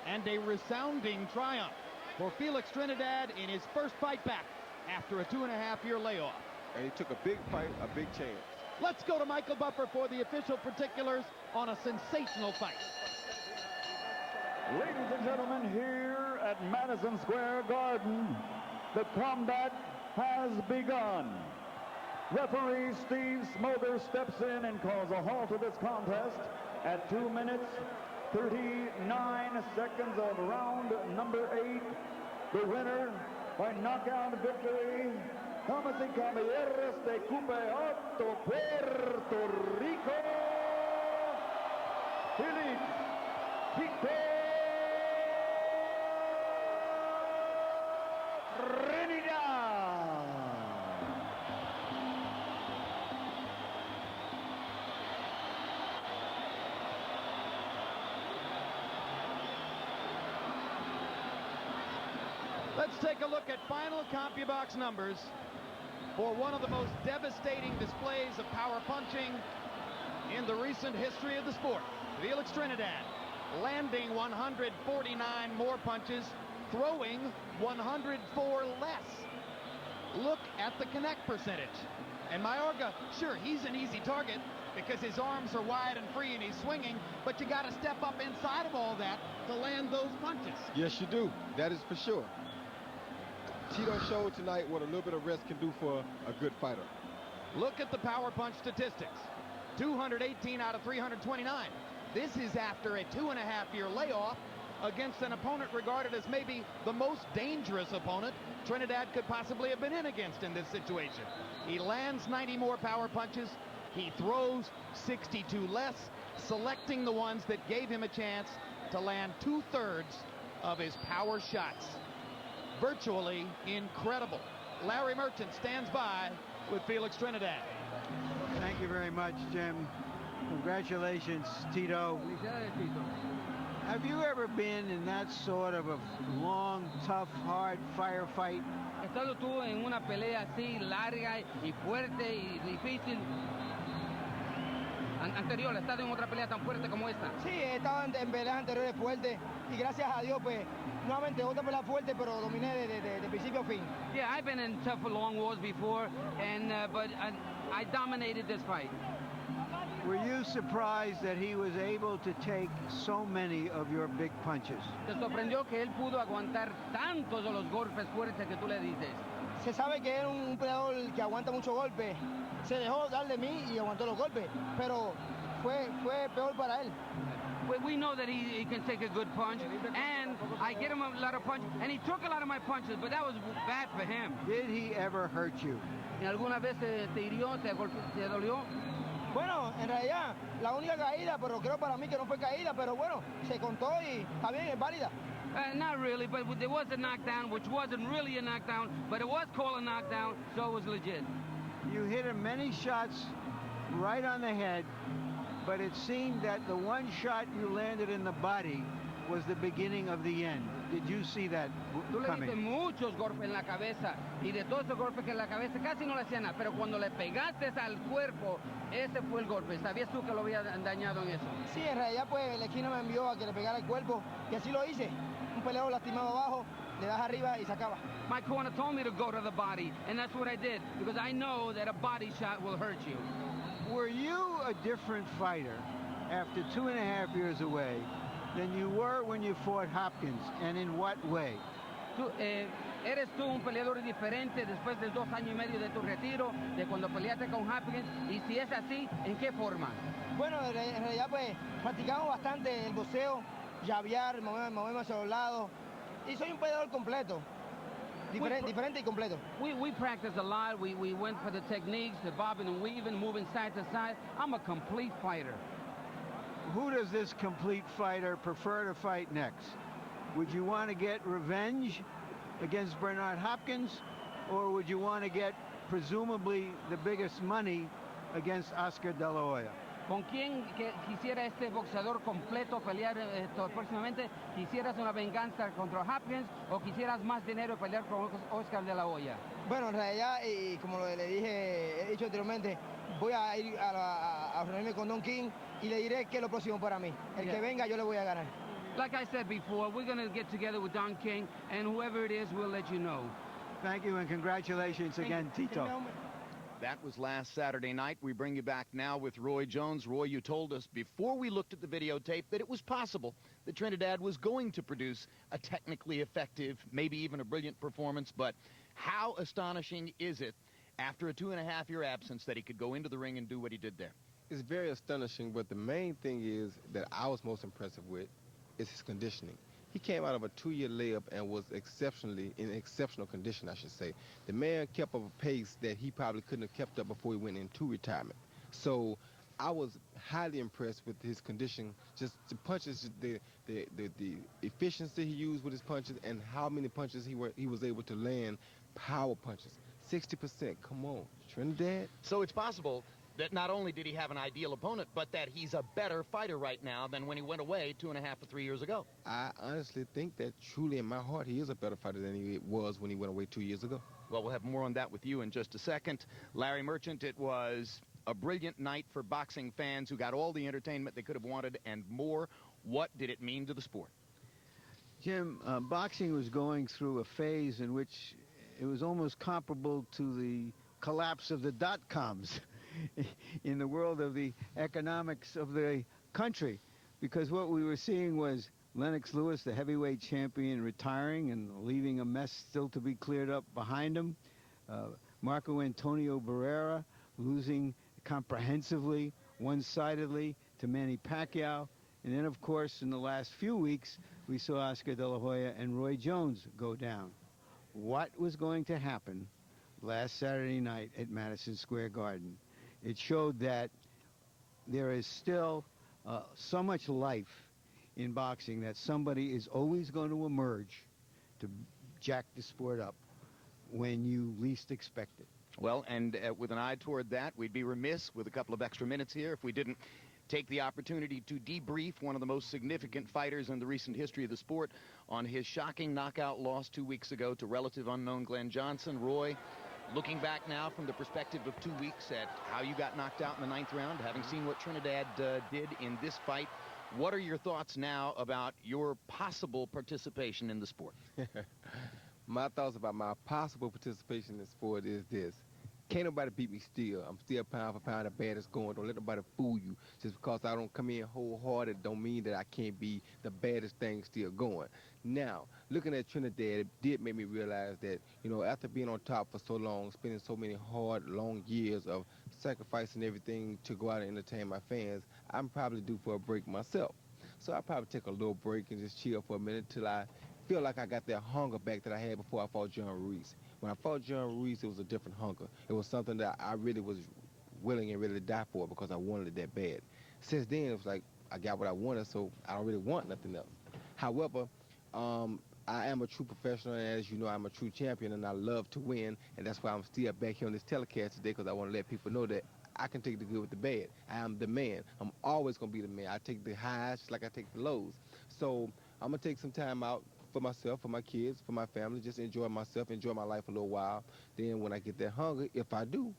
and a resounding triumph for Felix Trinidad in his first fight back after a 2.5-year layoff. And he took a big fight, a big chance. Let's go to Michael Buffer for the official particulars on a sensational fight. Ladies and gentlemen, here at Madison Square Garden, the combat has begun. Referee Steve Smoger steps in and calls a halt to this contest at 2 minutes, 39 seconds of round number 8. The winner by knockout victory, damas y caballeros de Cupe Alto, Puerto Rico, Felix Trinidad. Let's take a look at final CompuBox numbers for one of the most devastating displays of power punching in the recent history of the sport. Felix Trinidad landing 149 more punches, throwing 104 less. Look at the connect percentage. And Mayorga, sure, he's an easy target because his arms are wide and free and he's swinging, but you got to step up inside of all that to land those punches. Yes, you do. That is for sure. Tito showed tonight what a little bit of rest can do for a good fighter. Look at the power punch statistics. 218 out of 329. This is after a 2.5-year layoff against an opponent regarded as maybe the most dangerous opponent Trinidad could possibly have been in against in this situation. He lands 90 more power punches. He throws 62 less, selecting the ones that gave him a chance to land 2/3 of his power shots. Virtually incredible. Larry Merchant stands by with Felix Trinidad. Thank you very much, Jim. Congratulations, Tito. Have you ever been in that sort of a long, tough, hard firefight? He estado tú en una pelea así larga y fuerte y difícil. Anterior, ¿ha estado en otra pelea tan fuerte como esta? Sí, he estado en peleas anteriores fuertes y gracias a Dios, pues, nuevamente otra pelea fuerte, pero dominé de principio a fin. Yeah, I've been in tough long wars before, and but I dominated this fight. Were you surprised that he was able to take so many of your big punches? ¿Te sorprendió que él pudo aguantar tantos de los golpes fuertes que tú le dices? Se sabe que es un peleador que aguanta muchos golpes. Se dejó dar de mí y aguantó los golpes, pero fue peor para él. We know that he can take a good punch, and I get him a lot of punches, and he took a lot of my punches, but that was bad for him. Did he ever hurt you? ¿Alguna vez te hirió, te dolió? Bueno, en realidad, la única caída, pero creo para mí que no fue caída, pero bueno, se contó y está bien, es válida. Not really, but there was a knockdown, which wasn't really a knockdown, but it was called a knockdown, so it was legit. You hit him many shots right on the head, but it seemed that the one shot you landed in the body was the beginning of the end. Did you see that Tú le diste coming? muchos golpes en la cabeza, y de todos esos golpes que en la cabeza casi no le hacían nada, pero cuando le pegaste al cuerpo, ese fue el golpe. ¿Sabías tú que lo había dañado en eso? Sí, en realidad, pues, la esquina me envió a que le pegara el cuerpo, y así lo hice. Un peleador lastimado abajo, le das arriba y se acaba. My corner told me to go to the body, and that's what I did, because I know that a body shot will hurt you. Were you a different fighter after 2.5 years away than you were when you fought Hopkins, and in what way? ¿Eres tú un peleador diferente después de 2 años y medio de tu retiro, de cuando peleaste con Hopkins? Y si es así, ¿en qué forma? Bueno, en realidad, pues, practicamos bastante el boxeo, llavear, moverme hacia los lados, y soy un peleador completo. Diferente y completo. We practiced a lot. We went for the techniques, the bobbing and weaving, moving side to side. I'm a complete fighter. Who does this complete fighter prefer to fight next? Would you want to get revenge against Bernard Hopkins, or would you want to get presumably the biggest money against Oscar De La Hoya? ¿Con quién quisiera este boxeador completo pelear próximamente? ¿Quisieras una venganza contra Hopkins o quisieras más dinero y pelear con Oscar De La Hoya? Bueno, en realidad, y como he dicho anteriormente, voy a ir a reunirme con Don King y le diré que es lo próximo para mí. El que venga, yo le voy a ganar. Like I said before, we're going to get together with Don King, and whoever it is, we'll let you know. Thank you, and congratulations again, Tito. That was last Saturday night. We bring you back now with Roy Jones. Roy, you told us before we looked at the videotape that it was possible that Trinidad was going to produce a technically effective, maybe even a brilliant performance, but how astonishing is it after a 2.5-year absence that he could go into the ring and do what he did there? It's very astonishing, but the main thing is that I was most impressive with is his conditioning. He came out of a 2-year layup and was in exceptional condition, I should say. The man kept up a pace that he probably couldn't have kept up before he went into retirement. So I was highly impressed with his condition, just the punches, the efficiency he used with his punches, and how many punches he was able to land, power punches. 60%, come on, Trinidad. So it's possible that not only did he have an ideal opponent, but that he's a better fighter right now than when he went away 2.5 or 3 years ago. I honestly think that truly in my heart, he is a better fighter than he was when he went away 2 years ago. Well, we'll have more on that with you in just a second. Larry Merchant, it was a brilliant night for boxing fans who got all the entertainment they could have wanted and more. What did it mean to the sport? Jim, boxing was going through a phase in which it was almost comparable to the collapse of the dot-coms in the world of the economics of the country, because what we were seeing was Lennox Lewis, the heavyweight champion, retiring and leaving a mess still to be cleared up behind him. Marco Antonio Barrera losing comprehensively, one-sidedly to Manny Pacquiao. And then, of course, in the last few weeks, we saw Oscar De La Hoya and Roy Jones go down. What was going to happen last Saturday night at Madison Square Garden? It showed that there is still so much life in boxing that somebody is always going to emerge to jack the sport up when you least expect it. Well, and with an eye toward that, we'd be remiss with a couple of extra minutes here if we didn't take the opportunity to debrief one of the most significant fighters in the recent history of the sport on his shocking knockout loss 2 weeks ago to relative unknown Glenn Johnson. Roy, looking back now from the perspective of 2 weeks at how you got knocked out in the 9th round, having seen what Trinidad did in this fight, what are your thoughts now about your possible participation in the sport? My thoughts about my possible participation in the sport is this. Can't nobody beat me still. I'm still pound for pound the baddest going. Don't let nobody fool you. Just because I don't come in wholehearted don't mean that I can't be the baddest thing still going. Now, looking at Trinidad, it did make me realize that, you know, after being on top for so long, spending so many hard, long years of sacrificing everything to go out and entertain my fans, I'm probably due for a break myself. So I'll probably take a little break and just chill for a minute till I feel like I got that hunger back that I had before I fought John Ruiz. When I fought John Ruiz, it was a different hunger. It was something that I really was willing and ready to die for because I wanted it that bad. Since then, it was like I got what I wanted, so I don't really want nothing else. However, I am a true professional, and as you know, I'm a true champion, and I love to win, and that's why I'm still back here on this telecast today, because I want to let people know that I can take the good with the bad. I am the man. I'm always going to be the man. I take the highs just like I take the lows. So I'm going to take some time out for myself, for my kids, for my family, just enjoy myself, enjoy my life a little while. Then when I get that hunger, if I do,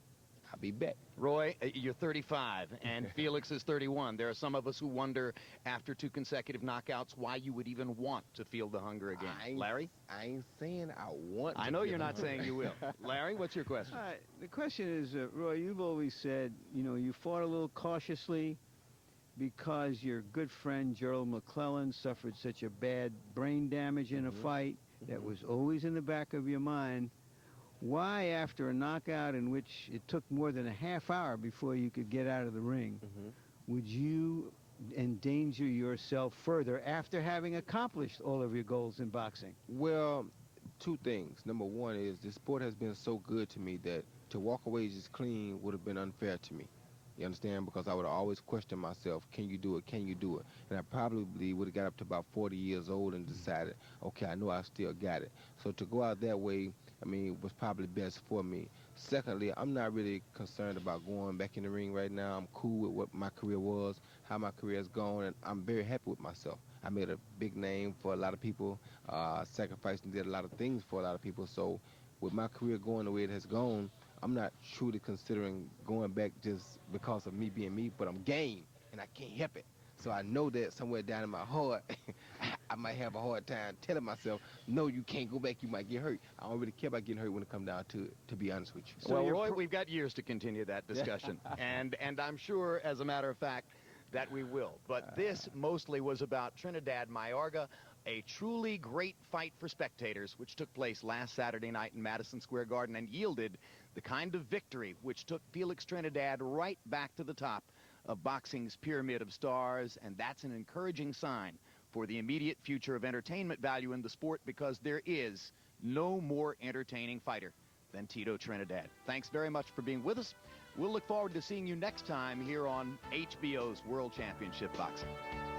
I'll be back. Roy, you're 35, and Felix is 31. There are some of us who wonder, after 2 consecutive knockouts, why you would even want to feel the hunger again. Larry? I ain't saying I want to. I know you're not saying you will. Larry, what's your question? The question is, Roy, you've always said, you know, you fought a little cautiously because your good friend Gerald McClellan suffered such a bad brain damage in a fight that was always in the back of your mind. Why, after a knockout in which it took more than a half hour before you could get out of the ring, would you endanger yourself further after having accomplished all of your goals in boxing? Well, 2 things. Number one is this sport has been so good to me that to walk away just clean would have been unfair to me. You understand? Because I would have always questioned myself, can you do it, can you do it? And I probably would have got up to about 40 years old and decided, okay, I know I still got it. So to go out that way, I mean, was probably best for me. Secondly, I'm not really concerned about going back in the ring right now. I'm cool with what my career was, how my career has gone, and I'm very happy with myself. I made a big name for a lot of people, sacrificed and did a lot of things for a lot of people. So with my career going the way it has gone, I'm not truly considering going back just because of me being me, but I'm game, and I can't help it. So I know that somewhere down in my heart, I might have a hard time telling myself, no, you can't go back, you might get hurt. I don't really care about getting hurt when it comes down to it, to be honest with you. So well, Roy, we've got years to continue that discussion, and I'm sure, as a matter of fact, that we will. But this mostly was about Trinidad Mayorga, a truly great fight for spectators, which took place last Saturday night in Madison Square Garden and yielded the kind of victory which took Felix Trinidad right back to the top of boxing's pyramid of stars, and that's an encouraging sign for the immediate future of entertainment value in the sport, because there is no more entertaining fighter than Tito Trinidad. Thanks very much for being with us. We'll look forward to seeing you next time here on HBO's World Championship Boxing.